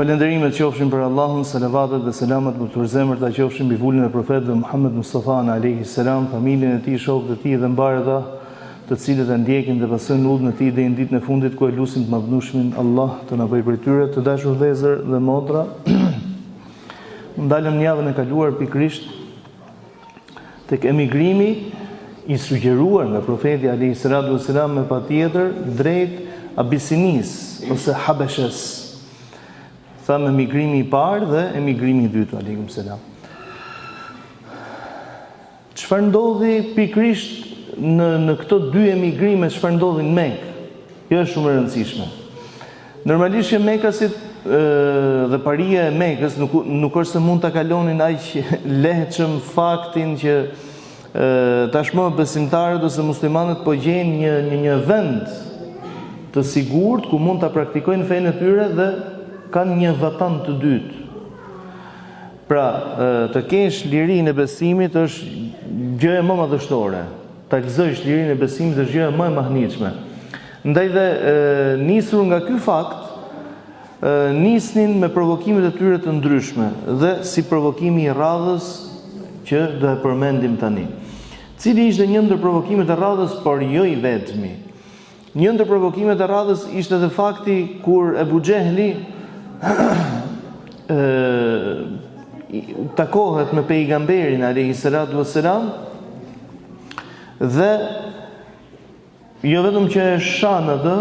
Falënderimet qofshin për Allahun, salavatet dhe selamat për të zemërta qofshin mbi vullin e profetit Muhammed Mustafa alayhi salam, familjen e tij, shokët e tij dhe mbarëta, të cilët e ndjekin dhe pasojnë udhën e tij deri në ditën e fundit, ku e lutim të madhnueshmin Allah të na bëjë prej tyre. Të dashur vëllezër dhe motra, ndalëm javën e kaluar pikërisht tek emigrimi i sugjeruar nga profeti alayhi salatu wasalam me patjetër drejt Abisinisë ose Habeshës. Thamë emigrimi i parë dhe emigrimi i dytë, aleikum selam. Çfarë ndodhi pikërisht në këto dy emigrime, çfarë ndodhi në Mekë? Kjo është shumë e rëndësishme. Normalisht që Mekasit dhe paria e Mekës nuk është se mund ta kalonin aq lehtëshëm faktin që tashmë besimtarët ose muslimanët po gjejnë një vend të sigurt ku mund ta praktikojnë fenë e tyre dhe kanë një vatan të dytë. Pra, të kesh lirinë e besimit është gjë më madhështore. Ta gëzosh lirinë e besimit është gjë më e mahnitshme. Ndaj dhe nisur nga ky fakt, nisnin me provokimet e tyre të ndryshme dhe si provokimi i radhës që do e përmendim tani. Cili ishte një ndër provokimet e radhës, por jo i vetmi. Një ndër provokimet e radhës ishte edhe fakti kur Ebu Xehli takohet me pejgamberin alayhi salatu wassalam dhe jo vetëm që e shan atë,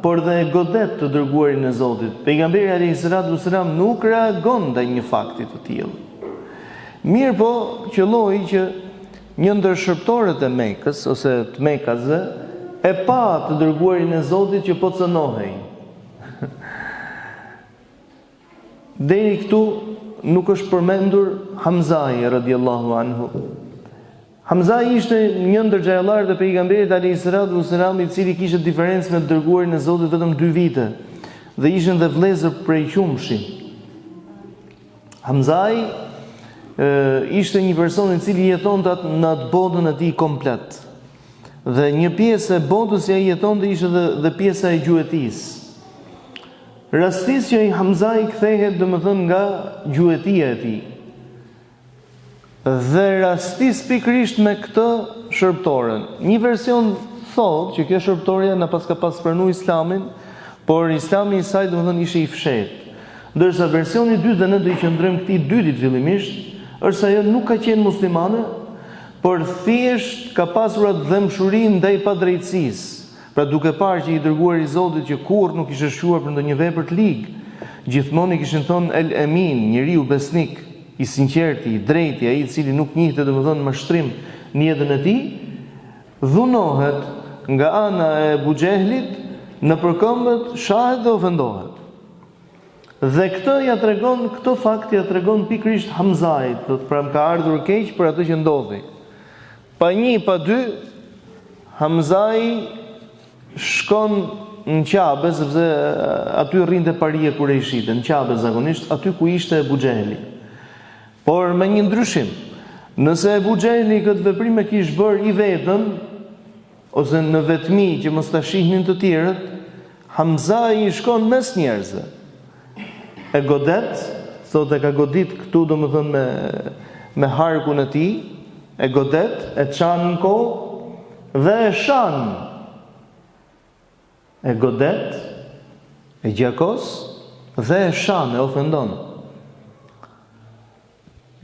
por dhe e godet të dërguarin e Zotit. Pejgamberi alayhi salatu wassalam nuk reagon ndaj një fakti të tillë. Mirë po, qelloi që një ndër shërptorët e Mekës ose të Mekasve e pa të dërguarin e Zotit që po cënohej. Deri këtu nuk është përmendur Hamzai radhiyallahu anhu. Hamzai ishte një ndër xhajallarët e pejgamberit alayhi salatu wasalam, i cili kishte diferencë me dërguarin e Zotit vetëm 2 vite dhe ishin dhe vëllezër prej qumshi. Hamzai ishte një person i cili jetonte në atë botën e tij komplet. Dhe një pjesë e botës që ai jetonte ishte dhe pjesa e gjuetisë. Rastis që i Hamzai kthehet domethënë nga gjuetia e tij. Dhe rastis pikërisht me këtë shërptorën. Një version thotë që kjo shërptorja na ka pas pranuar Islamin, por Islami i saj domethënë ishte i fshehtë. Ndërsa versioni i dytë, dhe ne do i qëndrojmë këtij dytit fillimisht, është se ajo nuk ka qenë muslimane, por thjesht ka pasur atë dëmshuri ndaj padrejtësisë. Pra duke parë që i dërguari i Zotit që kurrë nuk ishte shquar për ndonjë vepër të ligë, gjithmonë i kishin thënë El Emin, njeriu besnik, i sinqerti, i drejti, ai i cili nuk njihte domethënë mashtrim në jetën e tij, dhunohet nga ana e Abu Xehlit në përkëmbët, shahet dhe ofendohet. Dhe këto fakt ja tregon pikërisht Hamzait, pra më ka ardhur keq për atë që ndodhi. Pa një, pa dy, Hamzai shkon në Qabe, sepse aty rrinte paria kurejshite, në Qabe zakonisht, aty ku ishte Ebu Xehli. Por me një ndryshim, nëse Ebu Xehli këtë veprim e kishte bërë i vetëm, ose në vetmi që mos ta shihnin të tjerët, Hamzai i shkon mes njerëzve. E godet, thotë e ka godit këtu domethënë me harkun e tij, e godet, e çan në kohë dhe e shan. E godet, e gjakos dhe e shan, e ofendon.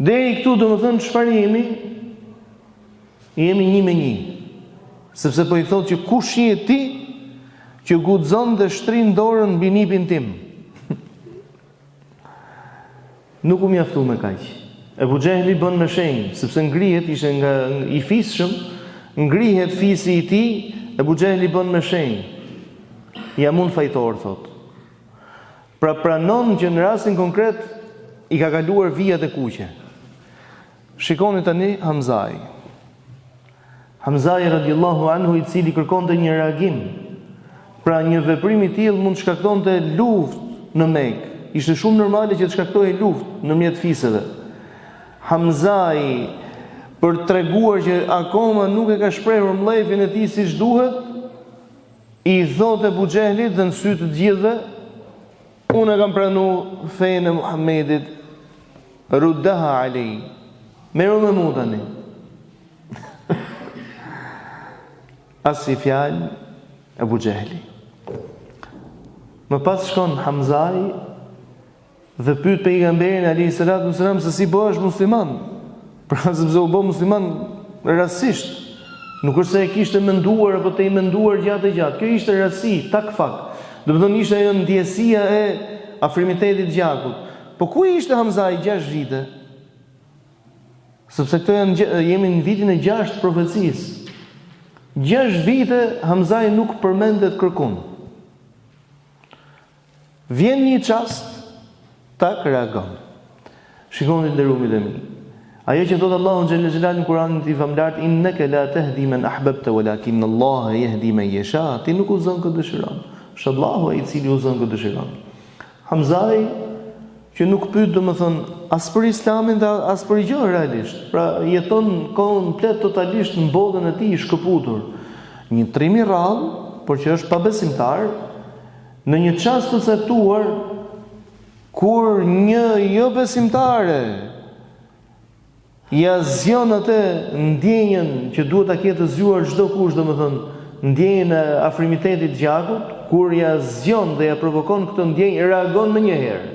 Deri këtu domethënë çfarë jemi? Jemi 1-1. Sepse po i thotë që kush je ti që guxon dhe shtrin dorën mbi nipin tim. Nuk u mjaftu me kaq. Ebu Xehli bën me shenjë, sepse ngrihet, ishte nga i fisshëm, ngrihet fisi i tij, Ebu Xehli bën me shenjë. Ja mund fajtor, thot. Pra pranon që në rastin konkret i ka kaluar vijat e kuqe. Shikoni tani Hamzai. Hamzai radhiyallahu anhu, i cili kërkonte një reagim. Pra një veprim i tillë mund të shkaktonte luftë në Mekë. Ishte shumë normale që të shkaktojë luftë nëmjet fisëve. Hamzai, për treguar që akoma nuk e ka shprehur mllëfin e tij siç duhet, i thotë Abu Xehlit dhe në sy të gjithëve, unë e kam pranu fejnë e Muhammedit, ruddaha alej, meru me mu tani. Asi fjalë Ebu Gjehli. Më pas shkon Hamzai dhe pyet pejgamberin alayhi salatu wasalam se si bëhesh musliman. Pra sepse u bë musliman rastësisht. Nuk është se e kishte menduar apo të i menduar gjatë. Kjo ishte rastësi, tak fak. Do të thonë ishte ajo ndjesia e afrimitetit gjakut. Po ku ishte Hamzai 6 vite? Sepse këto jemi në vitin e 6 të profecisë. 6 vite Hamzai nuk përmendet kërkun. Vjen një çast, tak reagon. Shikoni nderumit e mi. Ajo që thot Allahu xhalla xhelal në Kur'anin e famlart, innaka la tahdi man ahbabta walakin Allah yahdi man yasha. Ti nuk uzon këtë dëshiron. Është Allahu ai i cili uzon këtë dëshiron. Hamzai që nuk pyet domethënë as për Islamin dhe as për gjë realisht. Pra jeton komplet totalisht në botën e tij i shkëputur. Një trim i rrallë, por që është pabesimtar, në një çast të caktuar kur një jo besimtare ja zgjon atë ndjenjën që duhet ta ketë zgjuar çdo kush, domethënë ndjenjën e afrimitetit gjakut, kur ja zgjon dhe ja provokon këtë ndjenjë, reagon më njëherë.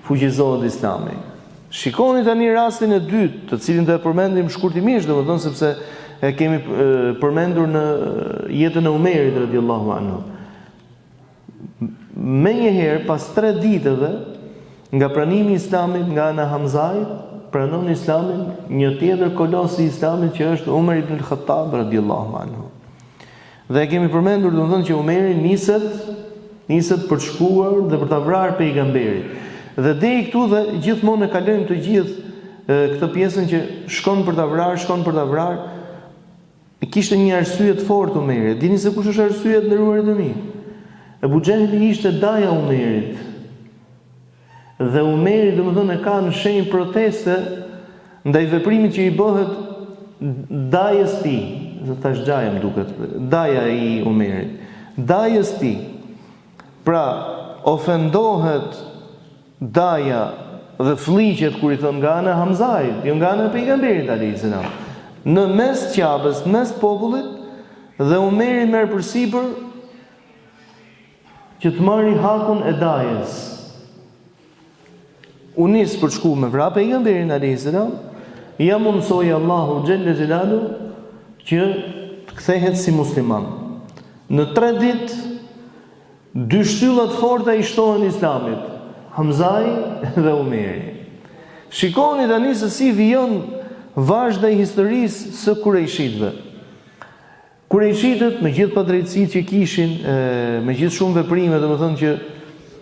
Fuqizohet Islami. Shikoni tani rastin e dytë, të cilin do e përmendim shkurtimisht, domethënë sepse e kemi përmendur në jetën e Umerit radhiyallahu anhu. Me njëherë, pas 3 ditëve, nga pranimi i Islamit nga ana Hamzait, pranon Islamin një tjetër kolos i Islamit që është Umar ibn al-Khattab radhiyallahu anhu. Dhe kemi përmendur domethënë që Umeri niset për të shkuar dhe për ta vrarë pejgamberin. Dhe deri këtu dhe gjithmonë e kalojmë të gjithë këtë pjesën që shkon për ta vrarë. Kishte një arsye të fortë Umeri. Dini se kush është arsyeja ndëruarit e mi? Ebu Gjehli ishte daja Umerit. Dhe Umeri domethënë ka në shenjë proteste ndaj veprimit që i bëhet dajës tij. Tash daja më duket, daja i Umerit. Dajës tij. Pra ofendohet daja dhe fliqet kur i thon nga ana Hamzait, jo nga ana e pejgamberit alayhis salam. Në mes qapës, mes popullit, dhe Umeri merr përsipër që të marri hakun e dajes. Unis për shku me vrap pejgamberin alayhis salam, ja mundsoi Allahu xhalla xhelalu që të kthehet si musliman. Në 3 ditë 2 shtylla të forta i shtohen Islamit, Hamzai dhe Umeri. Shikoni tani se si vijon vazhda i historisë së Kurejshitëve. Kurejshitët me gjithë padrejtësitë që kishin, me gjithë shumë veprime, domethënë që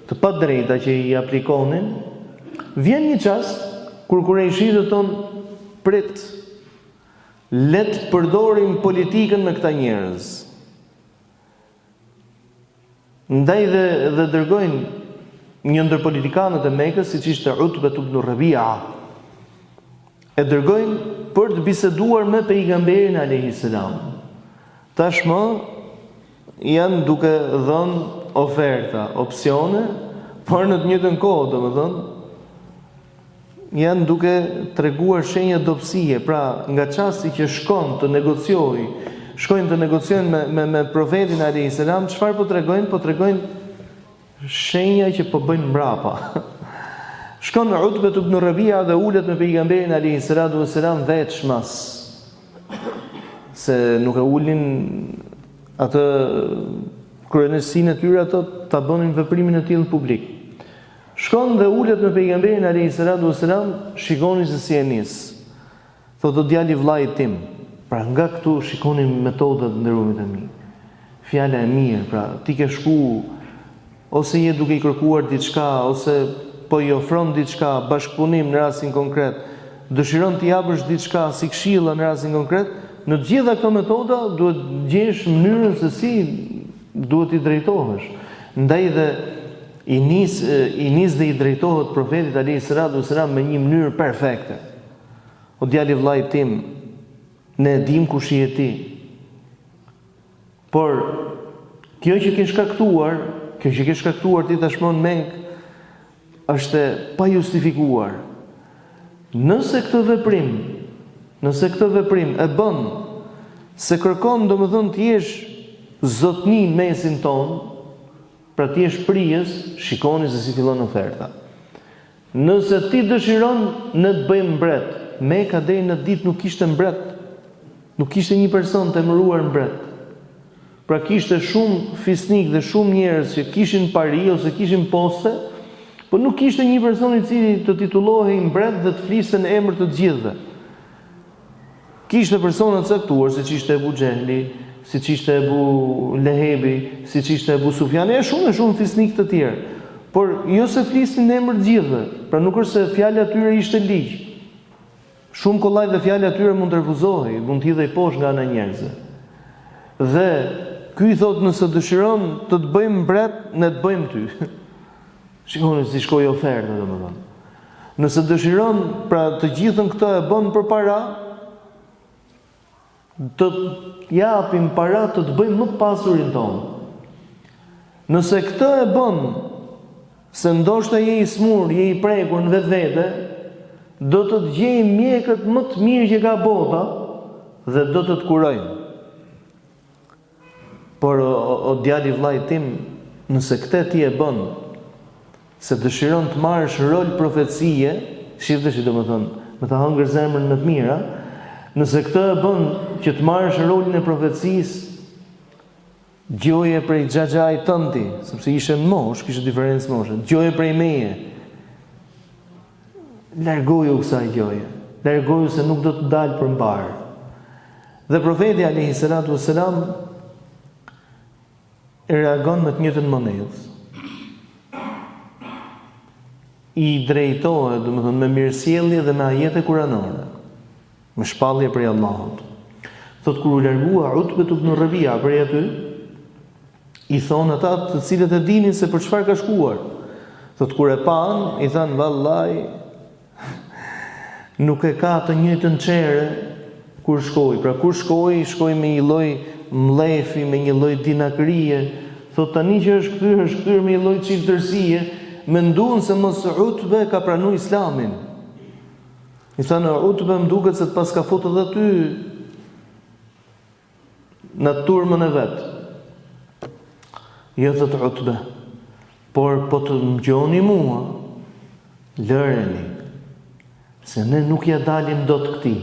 të padrejta që i aplikonin, vjen një çast kur Kurejshitët thonë prit, le të përdorim politikën me këta njerëz. Ndaj dhe dërgojnë një ndër politikanët e Mekës, siç ishte Utbah ibn Rabi'a, e dërgojnë për të biseduar me pejgamberin alayhis salam. Tashmë janë duke dhënë oferta, opsione, por në të njëjtën kohë, domethënë, janë duke treguar shenja dobësie. Pra, nga çasti që shkojnë të negociojnë me profetin alayhis salam, çfarë po tregojnë? Po tregojnë shenja që po bëjnë mbrapa. Shkon Utbah ibn Rabi'a dhe ulet me pejgamberin alayhis salam vetshmas. Se nuk e ulin atë kryenësinë e tyre ato ta bënin veprimin e tillë publik. Shkon dhe ulet me pejgamberin alayhis salam, shikoni se si e nis. Thotë djali vllait tim. Pra nga këtu shikoni metodat ndërumit e mi. Fjala e mirë, pra ti ke shku ose je duke i kërkuar diçka ose po i ofron diçka, bashkëpunim në rastin konkret, dëshiron të japësh diçka si këshilla në rastin konkret, në të gjitha këto metoda duhet gjesh mënyrën se si duhet i drejtohesh. Ndaj dhe i nis dhe i drejtohet profetit alayhis salam me një mënyrë perfekte. O djali vllai tim, ne dim kush je ti. Por kjo që ke shkaktuar kjo që ke shkaktuar ti tashmë në Mekë është pa justifikuar. Nëse këtë veprim e bën se kërkon domethënë të jesh zotni në mesin ton, pra ti jesh prijes, shikoni se si fillon oferta. Nëse ti dëshiron në të bëjmë mbret, Meka deri në ditë nuk kishte mbret, nuk kishte një person të emëruar mbret. Pra kishte shumë fisnik dhe shumë njerëz që kishin pari ose kishin poste, por nuk kishte një person i cili të titullohej mbret dhe të fliste në emër të gjithëve. Kishte persona të caktuar, siç ishte Ebu Xehli, siç ishte Ebu Lehebi, siç ishte Ebu Sufjani, e shumë fisnik të tjerë. Por jo se flisnin në emër të gjithëve, pra nuk është se fjala e tyre ishte ligj. Shumë kollaj dhe fjala e tyre mund të refuzohej, mund të hidhej poshtë nga ana e njerëzve. Dhe ky i thotë nëse dëshiron të të bëjmë mbret, ne të bëjmë ty. Shikoni si shkoi oferta domethënë. Nëse dëshiron, pra të gjithën këtë e bën për para, të japim para të të bëjmë më të pasurin tonë. Nëse këtë e bën, se ndoshta je i smur, je i prekur në vetvete, do të të gjejmë mjekët më të mirë që ka bota dhe do të të kurojmë. Por o djali vllai tim, nëse këtë ti e bën, se dëshiron të marrësh rol profecie, shiftesh domethënë, me ta hëngër zemrën në të mira, nëse këtë e bën që të marrësh rolin e profecisë, gjoje prej xhaxhait tëndi, sepse ishe në moshë, kishte diferencë moshe, gjoje prej meje. Largoju kësaj gjoje. Largoju se nuk do të dalë përmbar. Dhe profeti alayhi salatu wassalam reagon me të njëjtën monedhë. I drejtohet, domethënë me mirësjellje dhe me ajete kuranore, me shpallje prej Allahut. Thot kur u largua Utbe ibn Rabia prej aty, i thonë ata të cilët e dinin se për çfarë ka shkuar. Thot kur e pan, i thanë vallai nuk e ka të njëjtën çere kur shkoi. Pra kur shkoi me një lloj mlefi, me një lloj dinakrie. Thot tani që është kthyer me një lloj çiltërsie, menduan se mos Utbe ka pranuar Islamin. I thanë Utbe më duket se të pas ka futur edhe ty në turmën e vet. Jo thot Utbe, por po të më gjoni mua, lëreni, se ne nuk ja dalim dot këtij.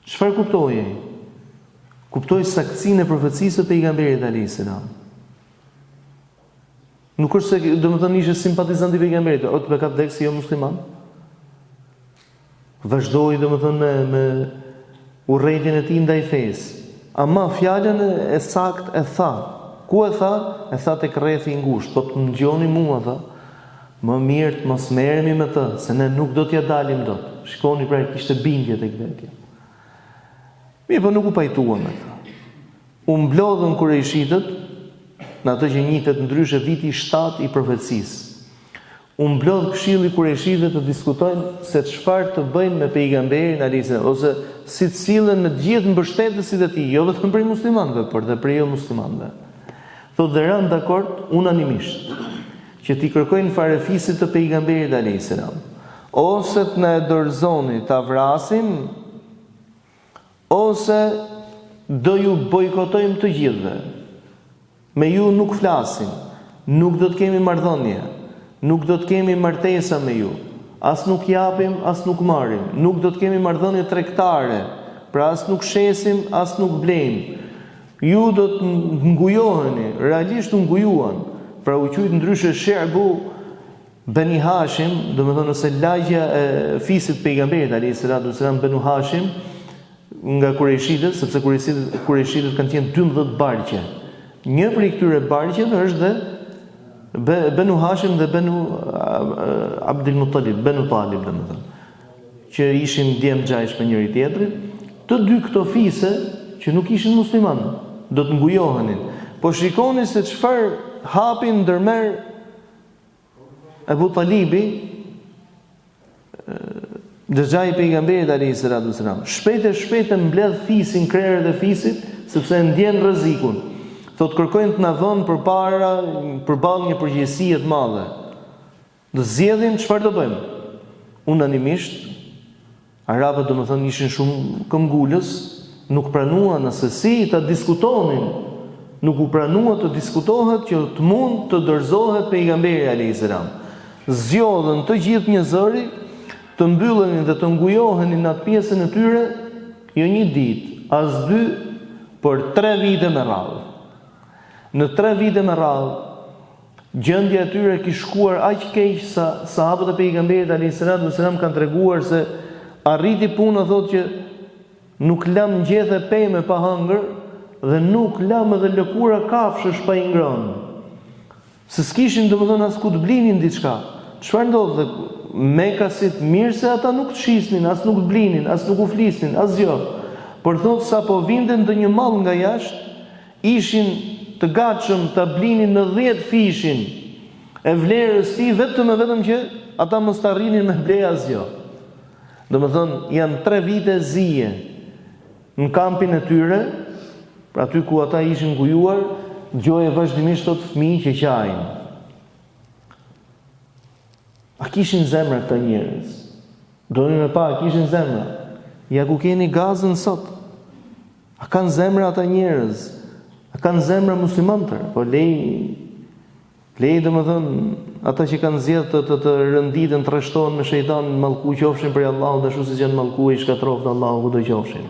Çfarë kuptoje? Kuptoj saktësinë e profecisë së pejgamberit alayhis salam. Nuk është se domethënë ishte simpatizant i pejgamberit, Utbe ka vdekur si jo musliman. Vazhdoi domethënë me urrëtin e tij ndaj fesë. Ama fjalën e saktë e tha. Ku e tha? E tha tek rrethi i ngushtë, po të më ngjoni mua tha. Më mirë të mos merremi me të, se ne nuk do t'ja dalim dot. Shikoni pra kishte bindje tek vetja. Mirë, po nuk u pajtuan me këtë. U mblodhën kurejshitët në atë që njihet ndryshe viti 7 i profecisë. U mblodh këshilli kurejshitëve të diskutojnë se çfarë të bëjnë me pejgamberin alayhis salam, ose si të sillen me të gjithë mbështetësit e tij, jo vetëm për muslimanëve, por edhe për jo muslimanëve. Thotë dhe rënë dakord unanimisht që t'i kërkojnë farefisit të pejgamberit alayhis salam, ose të na e dorëzoni ta vrasim, ose do ju bojkotojmë të gjithëve. Me ju nuk flasim, nuk do të kemi marrëdhënie, nuk do të kemi martesa me ju, as nuk japim, as nuk marrim, nuk do të kemi marrëdhënie tregtare, pra as nuk shesim, as nuk blejmë. Ju do të ngujoheni, realisht u ngujuan, pra u quajt ndryshe She'bu Bani Hashim, domethënë ose lagja e fisit pejgamberit alayhis salam Banu Hashim nga kurejshitët, sepse kurejshitët kanë qenë 12 barqe. Një prej këtyre barqeve është dhe Banu Hashim dhe Banu Abdul Muttalib, Banu Talib domethënë, që ishin djem gjajsh me njëri tjetrin. Të dy këto fise që nuk ishin muslimanë, do të ngujohenin. Po shikoni se çfarë hapin ndërmer Abu Talibi, dëxhai pejgamberit alayhis salam. Shpejt e mbledh fisin, krerët e fisit, sepse ndjen rrezikun. thot kërkojnë të na vënë përballë një përgjegjësie të madhe. Do zgjedhim çfarë do bëjmë. Unanimisht arabët domethënë ishin shumë këmbgulës, nuk pranuan se si ta diskutonin. Nuk u pranua të diskutohet që të mund të dorëzohet pejgamberi alayhis salam. Zgjodhën të gjithë një zëri, të mbyllenin dhe të ngujohenin në atë pjesën e tyre, jo një ditë, as dy, por 3 vite me radhë. Në 3 vite me radhë, gjendja e tyre ki shkuar aq keq sa sahabët e pejgamberit alayhis salam kanë treguar se arriti puna thotë që nuk lam ngjethe pemë pa hëngër dhe nuk lam edhe lëkura kafshësh pa i ngrënë. Se s'kishin domethënë as ku të blinin diçka. Çfarë ndodhte? Mekasit mirë se ata nuk të shisnin, as nuk të blinin, as nuk u flisnin, asgjë. Por thotë sa po vinte ndonjë mall nga jashtë, ishin të gatshëm ta blinin në 10 fishin e vlerës si vetëm që ata mos të arrinin me ble asgjë. Domethënë janë 3 vite zije në kampin e tyre, pra aty ku ata ishin ngujuar, dëgjoje vazhdimisht të fëmijë që qajnë. A kishin zemra këta njerëz? Doni me pa, a kishin zemra? Ja ku keni gazën sot. A kanë zemra ata njerëz? A kanë zemra muslimanëtër? Po lej domethënë ata që kanë zgjedhë të rënditën, të rreshtohen me shejtanin, mallku qofshin për Allahun, dhe ashtu si janë mallku i shkatroft Allahu kudo qofshin.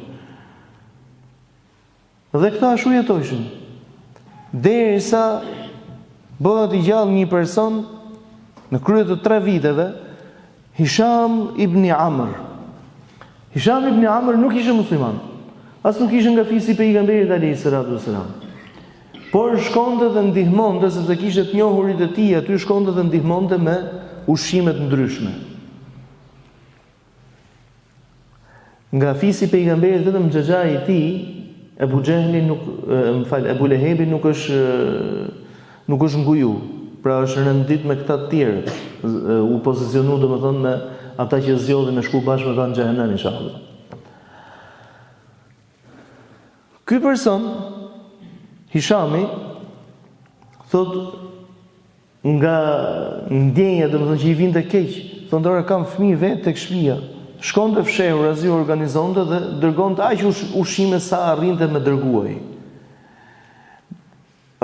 Dhe këta ashtu jetojshin. Derisa bëhet i gjallë një person në krye të 3 viteve, Hisham ibn Amr. Hisham ibn Amr nuk ishte musliman, as nuk ishte nga fisi i pejgamberit alayhis salam. Por shkonte dhe ndihmonte, sepse kishte të njohurit e tij, aty shkonte dhe ndihmonte me ushqime të ndryshme. Nga fisi i pejgamberit vetëm xhaxhai i tij, Ebu Xehli Ebu Lehebi nuk është nguju, pra është rëndit me këta të tjerë, u pozicionu domethënë me ata që zgjodhin me shku bashkë me ta në xhehenem inshallah. Ky person, Hishami, thot nga ndjenja domethënë që i vinte keq, thonë ora kam fëmijë vetë tek shtëpia. Shkonte fshehur, azi organizonte dhe dërgonte aq ushqime sa arrinte me dërguaj.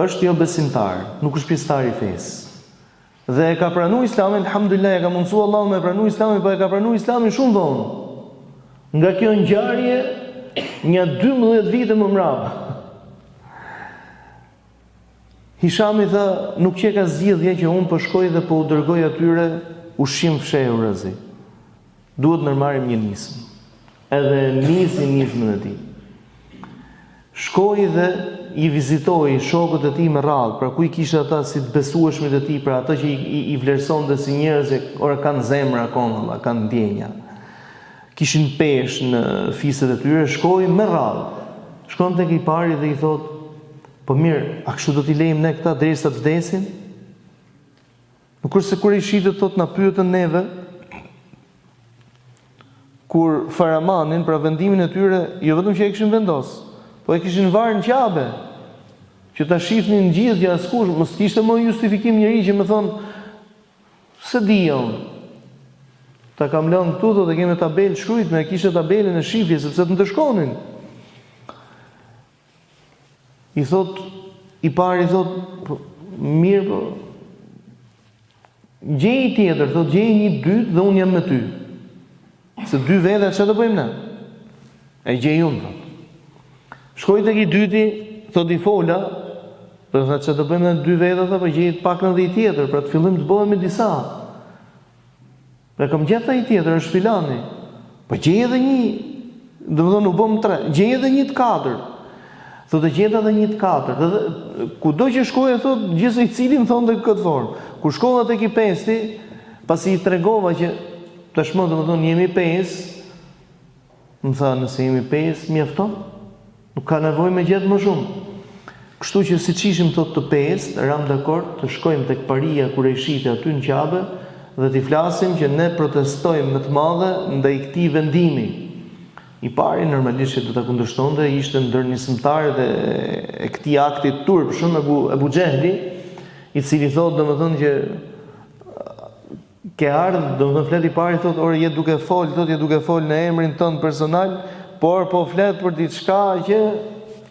Është jo besimtar, nuk është pjesëtar i fesë. Dhe e ka pranuar Islamin, alhamdulillah, e ka mundsuar Allahu me pranuar Islamin, po e ka pranuar Islamin shumë vonë. Nga kjo ngjarje, një 12 vite më mbrapa. Hishami tha, nuk që ka zgjidhje që unë po shkoj dhe po u dërgoj atyre ushqim fshehur azi. Duhet nërmarim një nismë. Edhe nisi nismën e tij. Shkoi dhe i vizitoi shokët e tij me radhë, pra ku i kishte ata si të besueshmit e tij, pra ata që i vlerësonte si njerëz që ora kanë zemër akoma, kanë ndjenja. Kishin peshë në fiset e tyre, shkoi me radhë. Shkon tek i pari dhe i thot: "Po mirë, a kështu do t'i lejmë ne këta derisa të vdesin?" Kurse kur i shitet thot na pyetën neve, kur Faramanin, pra vendimin e tyre, jo vetëm që e kishin vendos, po e kishin varë në qabe, që ta shifnin gjithë që askush, mos kishte më justifikim njëri që më thonë, se di unë, ta kam lënë këtu, thotë kemi tabelë shkruajt, me kishte tabelën e shifje, sepse të ndëshkonin. I thot, i pari thot, mirë, po, gjej tjetër, thot, gjej një dytë dhe unë jam me ty. Se 2 vete, që të bëjmë ne? E gjej unë, thot. Shkoj tek i dyti, thot i fola, dhe thot që të bëjmë ne 2 vete, thot, po gjej pak në dhe i tjetër, pra të fillim të bëhem me disa. Pra kam gjeta i tjetër, është filani. Po gjej edhe një, dhe më thonë, u bëm 3, gjej edhe një të 4. Thot e gjeta edhe një të 4. Dhe kudo që shkoj, thot, gjithë i cilin thonë dhe këtë formë. Kur shkova tek i 5-ti, pasi i tregova që tashmë do të thonë jemi 5, më tha nëse jemi 5 mjafton, nuk ka nevojë me gjetë më shumë. Kështu që siç ishim thot të 5, ram dakord të shkojmë tek paria Kurejshite aty në Qabe dhe t'i flasim që ne protestojmë më të madhe ndaj këtij vendimi. I pari normalisht që do ta kundërshtonte ishte ndër nisëmtarët e këtij akti turp shumë Abu Xehli, i cili thotë domethënë që ke ardhur, domethënë flet I pari thotë, "Ore je duke fol në emrin tënd personal, por po flet për diçka që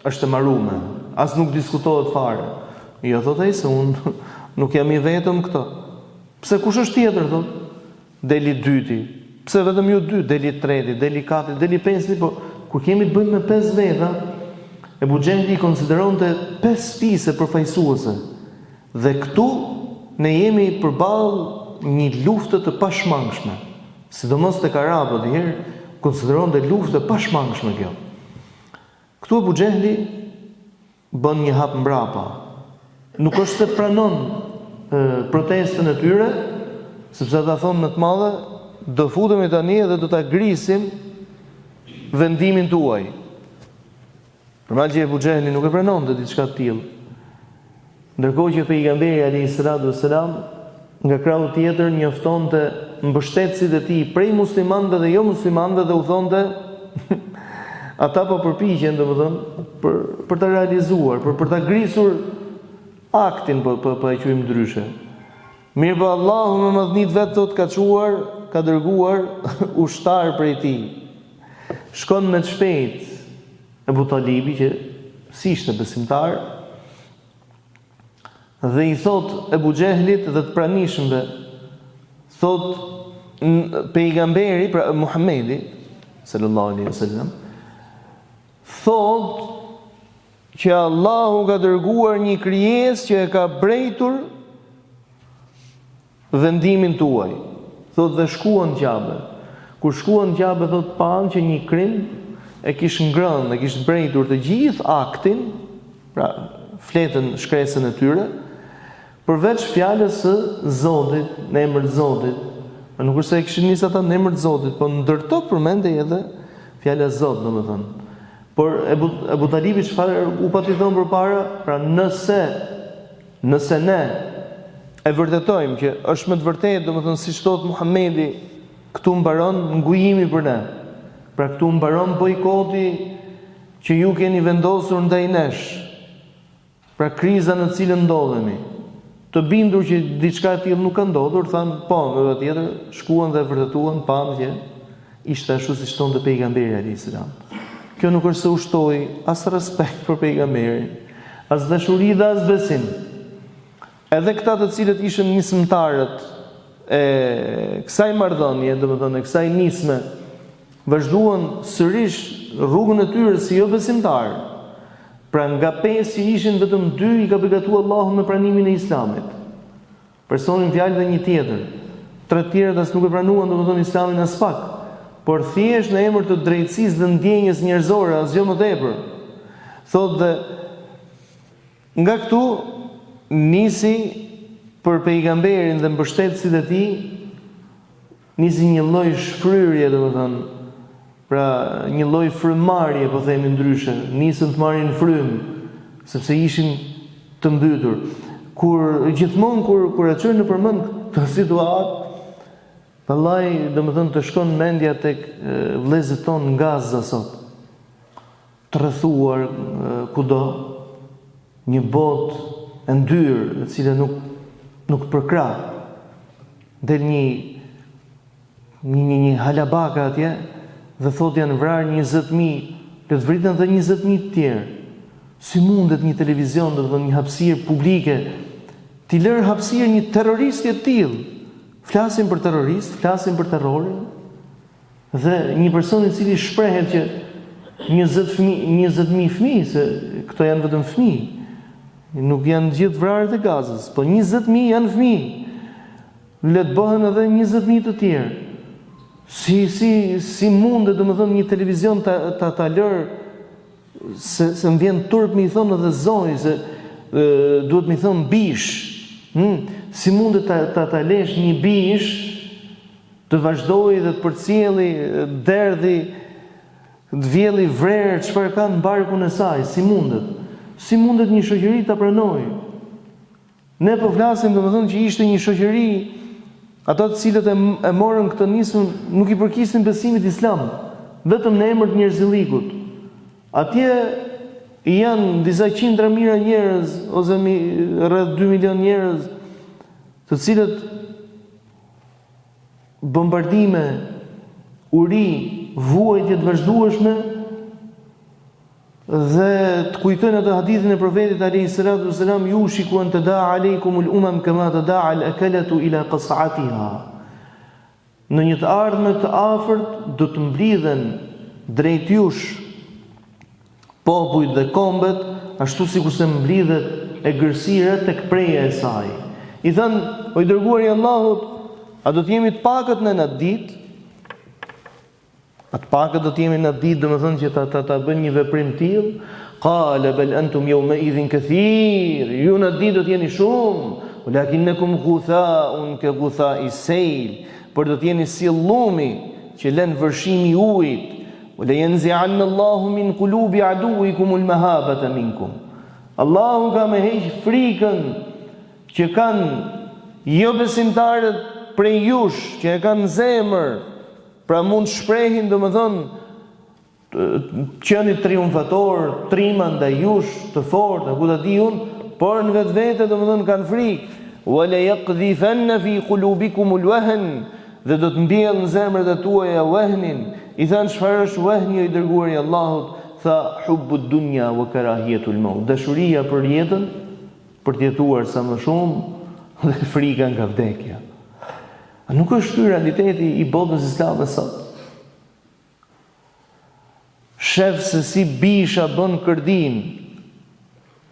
është e marume, as nuk diskutohet fare." Jo, thotë ai, se unë nuk jam I vetëm këto. Pse kush është tjetër, thotë? Deli dyti. Pse vetëm ju dy? Deli treti, deli katërt, deli pesëti, po kur kemi të bëjmë me 5 veta, Abu Xehli konsideronte 5 fise përfaqësuese. Dhe këtu ne jemi përballë një lufte të pashmangshme. Sidomos tek arabët, herë konsideronte luftë e pashmangshme kjo. Këtu Abu Xehli bën një hap mbrapa. Nuk është se pranon protestën e tyre, sepse ata thonë më të madhe, do futemi tani dhe do ta grisim vendimin tuaj. Përmendje që Abu Xehli nuk e pranonte diçka të tillë. Ndërkohë që pejgamberi alayhis salam nga krahu tjetër njoftonte mbështetësit e tij prej muslimanëve dhe jo muslimanëve dhe u thonte ata po përpiqen domethënë për ta realizuar, për ta grisur aktin, po e quajmë ndryshe. Mirë, po Allahu me madhnit vetë thot ka dërguar ushtar prej tij. Shkon me të shpejt Abu Talibi, që si ishte besimtar, dhe I thot Abu Xehlit dhe të pranishmëve, thot pejgamberi, pra Muhamedi sallallahu alaihi wasallam, thot që Allahu ka dërguar një krijesë që e ka brejtur vendimin tuaj. Thot dhe shkuan Qabe. Kur shkuan Qabe, thot panë që një krim e kishte ngrënë, e kishte brejtur të gjithë aktin, pra fletën, shkresën e tyre, përveç fjalës së Zotit, në emër të Zotit. Nuk është se e kishin nisë ata në emër të Zotit, po ndërto përmendej edhe fjala Zot, domethënë. Por Abu Talibi çfarë u pati thënë përpara, pra nëse ne e vërtetojmë që është më të vërtetë, domethënë siç thot Muhamedi, këtu mbaron ngujimi për ne. Pra këtu mbaron bojkoti që ju keni vendosur ndaj nesh. Pra kriza në cilën ndodhemi. Të bindur që diçka e tillë nuk ka ndodhur, thanë po, me tjetër shkuan dhe vërtetuan, panë që ishte ashtu siç thonte pejgamberi alayhis salam. Kjo nuk është se ushtoi as respekt për pejgamberin, as dashuri dhe as besim. Edhe këta të cilët ishin nisëmtarët e kësaj marrëdhënie, domethënë e kësaj nisme, vazhduan sërish rrugën e tyre si jo besimtar. Pra nga 5 që ishin, vetëm 2 I ka begatuar Allahu me pranimin e Islamit. Personin fjalë dhe një tjetër. 3 tjerët as nuk e pranuan domethënë Islamin as pak, por thjesht në emër të drejtësisë dhe ndjenjes njerëzore, asgjë më tepër. Thotë dhe nga këtu nisi për pejgamberin dhe mbështetësit e tij, nisi një lloj shfryrje, domethënë, pra një lloj frymarrje, po themi ndryshe, nisën të marrin frymë, sepse ishin të mbytur. Gjithmonë kur e çojnë në përmend këtë situatë, vallahi, domethënë të shkon mendja tek vëllezërit tonë në Gaza sot, të rrethuar kudo, një botë e ndyrë, e cila nuk përkrah. Del një halabaka atje dhe thot janë vrarë 20.000, le të vriten dhe 20.000 të tjerë. Si mundet një televizion, do të thonë një hapësirë publike, t'i lërë hapësirë një terrorist të tillë? Flasin për terrorist, flasin për terrorin, dhe një person I cili shprehet që 20.000 fëmijë, se këto janë vetëm fëmijë, nuk janë gjithë vrarët e Gazës, po 20.000 janë fëmijë, le të bëhen edhe 20.000 të tjerë. Si mundet, domethënë, një televizion ta lërë, se më vjen turp mi thonë edhe zoj, se duhet mi thonë bish. Si mundet ta lesh një bish të vazhdojë dhe të përcjelli derdhi, të vjelli vrerë, çfarë ka në barkun e saj, si mundet? Si mundet një shoqëri ta pranojë? Ne po flasim domethënë që ishte një shoqëri, ata të cilët e morën këtë nismë nuk I përkisin besimit islam. vetëm në emër të njerëzillikut. Atje janë disa qindra mijëra njerëz ose rreth 2 milion njerëz, të cilët bombardime, uri, vuajtje të vazhdueshme, dhe të kujtojnë atë hadithin e profetit alayhis salatu wassalam, yushiku an tadaa alaykumul umam kama tadaa al-akalatu ila qas'atiha. Në një të ardhme të afërt do të mblidhen drejt jush popujt dhe kombet, ashtu sikur se mblidhet e gërsira tek preja e saj. I thënë, o i dërguari i Allahut, a do të jemi të pakët në atë ditë? Atë pakët do të jemi në atë ditë, domethënë që ta bëjnë një veprim tillë. Qala bal antum yawma idhin kathir. Ju në atë ditë do të jeni shumë, walakinnakum ghutha'un ka ghutha'is sayl. Por do të jeni si llumi që lën vërshimi i ujit. Wala yanzi'anna Allahu min qulubi aduwikum al-mahabata minkum. Allahu ka me heq frikën që kanë jo besimtarët prej jush, që e kanë zemër, pra mund shprehin domethënë qeni triumfator, trima ndaj jush, të fortë, ku ta di unë, por në vetvete domethënë kanë frikë. Wala yaqdhifanna fi qulubikum al-wahn, dhe do të mbjellë në zemrat e tuaja wahnin. I thanë, çfarë është wahni, o i dërguari i Allahut? Tha, hubbu dunya wa karahiyatul maut. Dashuria për jetën, për të jetuar sa më shumë, dhe frika nga vdekja. A nuk është ky realiteti i botës islame sot? Shef se si bisha bën kërdin.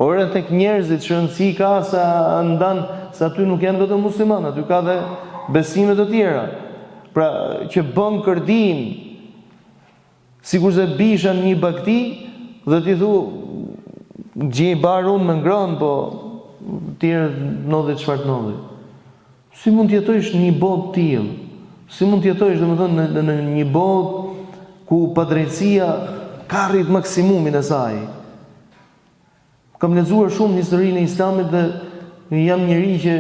Ore tek njerëzit shëndësi ka sa ndan, sa aty nuk janë vetëm muslimanë, aty ka dhe besime të tjera. Pra që bën kërdin, sikur se bisha në një bakti, dhe ti thu, gjej barë unë me ngronë, po tjere nodhe çfarë nodhe. Si mund të jetojsh në një botë tillë? Si mund të jetojsh domethënë në një botë ku padrejtësia ka rrit maksimumin e saj? Kam lexuar shumë në historinë e Islamit dhe jam njëri që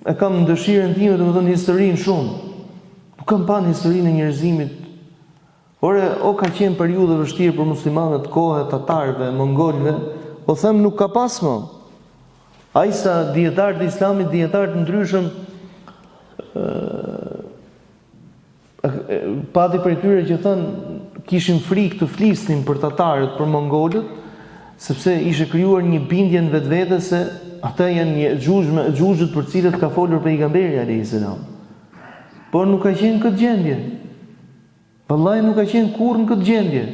e kam në dëshirën time domethënë historinë shumë. Nuk kam parë historinë e njerëzimit. Ore, o ka qenë periudhë vështirë për muslimanët, kohë tatarëve, mongolëve, po them nuk ka pas më. Ai sa dietarët e Islamit, dietarët ndryshëm, pati për tyre që thënë kishin frikë të flisnin për tatarët, për mongolët, sepse ishte krijuar një bindje në vetvete se ata janë një xhuxhët për cilët ka folur pejgamberi alayhis salam. Por nuk ka qenë këtë gjendje. Vallahi nuk ka qenë kurrë në këtë gjendje.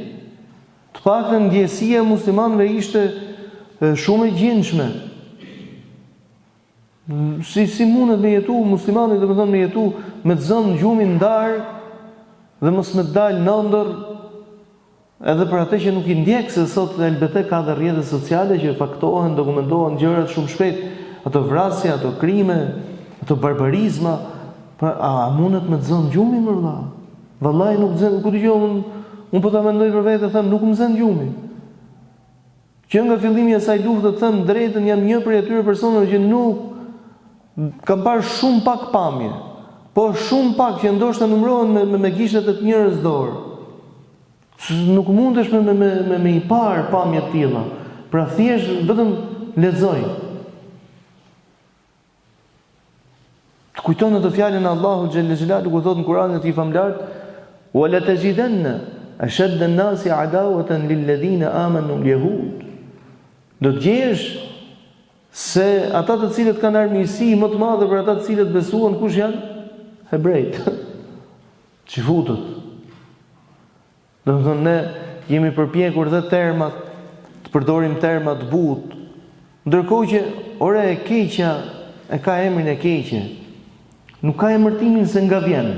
Të paktën ndjesia e muslimanëve ishte shumë e gjendshme. Si mundet me jetu muslimani, domethënë me jetu me të zënë gjumin ndar dhe mos me dalë nëndër, edhe për atë që nuk i ndjek se sot LBT ka dhe rrjetet sociale që faktohen, dokumentohen gjërat shumë shpejt, ato vrasje, ato krime, ato barbarizma, a mundet me të zënë gjumin më vëlla? Vallahi nuk zën, ku dëgjoj unë po ta mendoj për vetë, them nuk më zën gjumi. Që nga fillimi i asaj lufte them drejtën, jam një prej atyre personave që nuk kam parë shumë pak pamje, po shumë pak që ndoshta numërohen me gishtat e të njërës dorë. Nuk mundesh me i parë pamje të tilla. Pra thjesht vetëm lexoj. Të kujton atë fjalën e Allahut xhelle xhelalu ku thotë në Kur'anin e tij famlart: "Wa la tajidanna ashadda an-nasi adawatan lil ladina amanu al-yahud." Do të gjesh se ata të cilët kanë armiqësi më të madhe për ata të cilët besuan, kush janë? Hebrejt. Çifutët. Domethënë ne jemi përpjekur dhe termat, të përdorim terma të butë, ndërkohë që ore e keqja e ka emrin e keqe. Nuk ka emërtimin se nga vjen.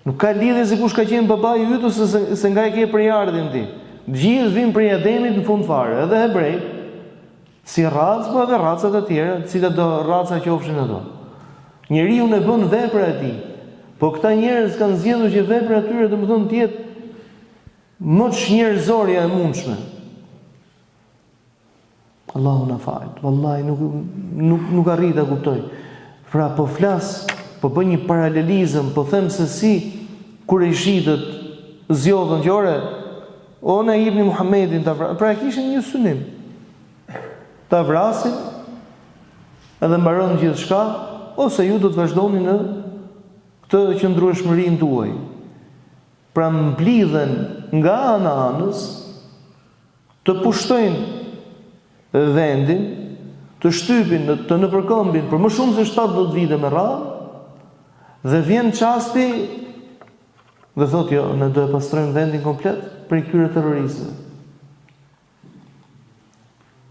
Nuk ka lidhje se kush ka qenë babai yt ose se nga e ke prejardhin ti. Gjithë vijnë prej Ademit në fund fare, edhe hebrejt, si racë, po edhe racat e tjera, cilat do raca qofshin ato. Njeriu e bën vepra e tij. Po këta njerëz kanë zgjedhur që vepra e tyre domethënë të jetë më njerëzorja e mundshme. Allahu na fal. Wallahi nuk arrit ta kuptoj. Pra po flas, po bëj një paralelizëm, po them se si kurejshitët zgjodhën që ore, o na ibn Muhammedin ta vrasin, pra kishin një synim. Ta vrasin edhe mbaron gjithçka, ose ju do të vazhdoni në këtë qëndrueshmërinë tuaj. Pra mblidhen nga ana anës të pushtojnë vendin, të shtypin, të nëpërkombin për më shumë se 70 vite me radhë, dhe vjen çasti dhe thotë jo, ne do e pastrojmë vendin komplet për këtyre terroristëve.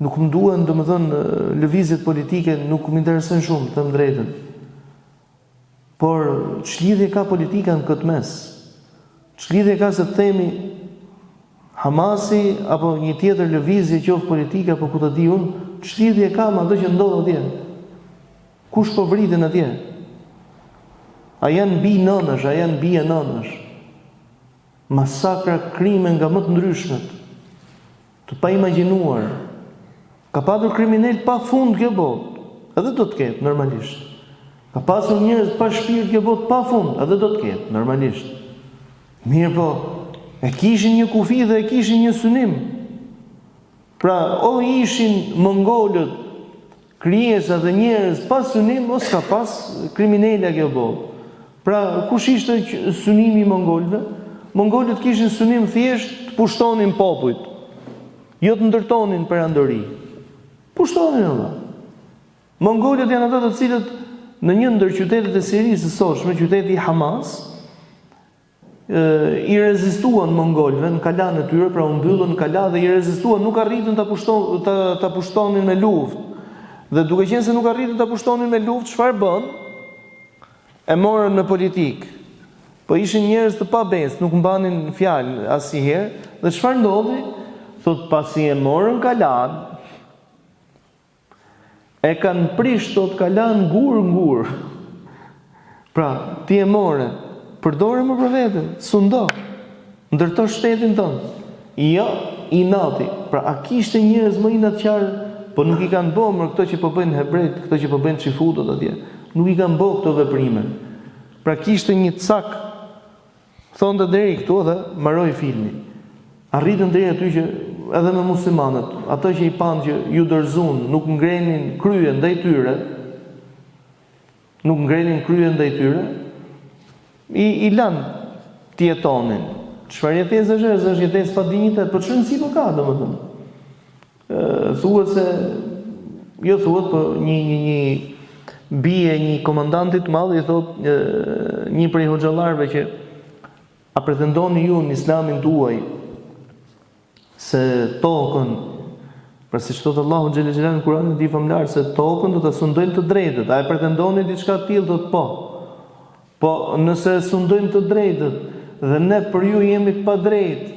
Nuk më duhen, domethënë, lëvizjet politike nuk më interesojnë shumë, të them drejtën. Por ç'lidhje ka politika në këtë mes? Ç'lidhje ka se të themi Hamasi apo një tjetër lëvizje qoftë politike apo ku të di unë, ç'lidhje ka me ato që ndodh atje? Kush po vriten atje? A janë bi nënësh, a janë bie nënësh? Masakra, krime nga më të ndryshmet, të pa imagjinuar. Ka patur kriminal pa fund kjo botë, edhe do të ketë normalisht. Ka pasur njerëz pa shpirt kjo botë pa fund, edhe do të ketë normalisht. Mirë po, e kishin një kufi dhe e kishin një synim. Pra, o ishin mongolët, krijesa dhe njerëz pa synim, ose ka pas kriminalja kjo botë. Pra, kush ishte synimi i mongolëve? Mongolët kishin synim thjesht të pushtonin popujt, jo të ndërtonin perandori. Pushtonin ata. Mongolët janë ata të cilët në një ndër qytetet e Sirisë së sotshme, qyteti i Hamas, i rezistuan mongolëve në kalan e tyre, pra u mbyllën në kala dhe i rezistuan, nuk arritën ta pushtonin me luftë. Dhe duke qenë se nuk arritën ta pushtonin me luftë, çfarë bën? E morën me politikë. Po ishin njerëz të pabes, nuk mbanin fjalë asnjëherë, dhe çfarë ndodhi? Thot pasi e morën kalan, e kanë prish tot kalan ngur. Pra, ti e more, përdore më për vete, sundo, ndërto shtetin tënd. Jo, i nati. Pra, a kishte njerëz më inatçar, po nuk i kanë bëmër këto që po bëjnë hebrejt, këto që po bëjnë çifutët atje. Nuk i kanë bëu këto veprime. Pra kishte një cak, thonë deri këtu dhe mbaroi filmi. Arritën deri aty që edhe me muslimanët, ato që i panë që ju dorëzuan, nuk ngrenin kryen ndaj tyre, i lanë të jetonin. Çfarë jetesë është jetesë pa dinjitet, po çfarë si po ka, domethënë. Thuhet se jo thuhet, po një bie një komandanti të madh i thotë një prej hoxhallarëve që a pretendoni ju në islamin tuaj se tokën, pra siç thotë Allahu xhel xhelal në Kur'anin e tij famlar, se tokën do ta sundojnë të drejtët, a e pretendoni diçka të tillë? Thotë po. Po nëse sundojnë të drejtët dhe ne për ju jemi të padrejtë,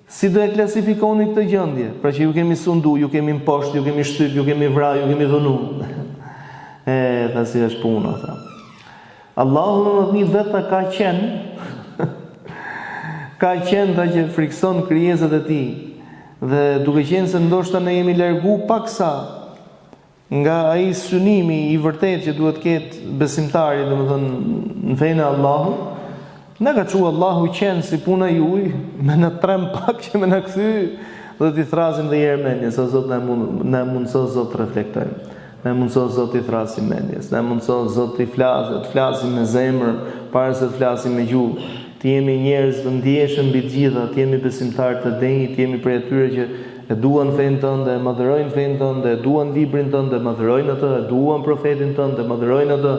si do e klasifikoni këtë gjendje? Pra që ju kemi sundu, ju kemi mposht, ju kemi shtyp, ju kemi vrarë, ju kemi dhunu. Tha si është puna, tha. Allahu në një veta ka qenë ta që frikson krijesat e tij. Dhe duke qenë se ndoshta ne jemi largu paksa nga ai synimi i vërtetë që duhet ketë besimtari, domethënë në fenë e Allahut, na ka thënë Allahu qenë si puna juaj, me në trem pak që me na kthy dhe t'i thrasim dhe jermenjes, o Zot na mundso Zot të reflektojmë. Na mundso Zot t'i thrasim mendjes, na mundso Zot të flasim me zemër para se të flasim me gjuhë. Të jemi njerëz të ndjeshëm mbi të gjitha, të jemi besimtarë të denjë, të jemi prej atyre që e duan fenë tënde, e madhërojnë fenë tënde, e duan librin tënde, e madhërojnë atë, e duan profetin tënde, e madhërojnë atë,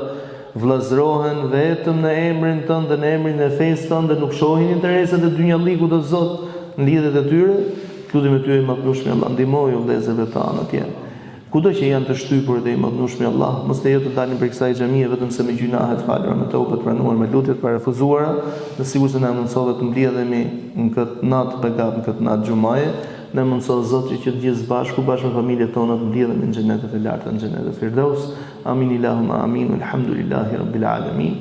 vllazërohen vetëm në emrin tënde, në emrin e fesë tënde, nuk shohin interesat e dynjallikut të Zot në lidhjet e tyre. Lutem me ty i madhnueshmi Allah, ndihmoju vëllezërve tanë atje. Kudo që janë të shtypur dhe i madhnueshmi Allah, mos të jetë të dalin prej kësaj xhamie vetëm se me gjunahet falura, me taubat pranuar, me lutjet para refuzuara, dhe sigurisht na mundsove të mbledhemi në këtë natë begat, në këtë natë xumaje, ne mundsove Zoti që të gjithë bashkë me familjet tona të mbledhemi në xhenetet e larta, në xhenetet e Firdaus. Amin Allahumma amin. Alhamdulillahi rabbil alamin.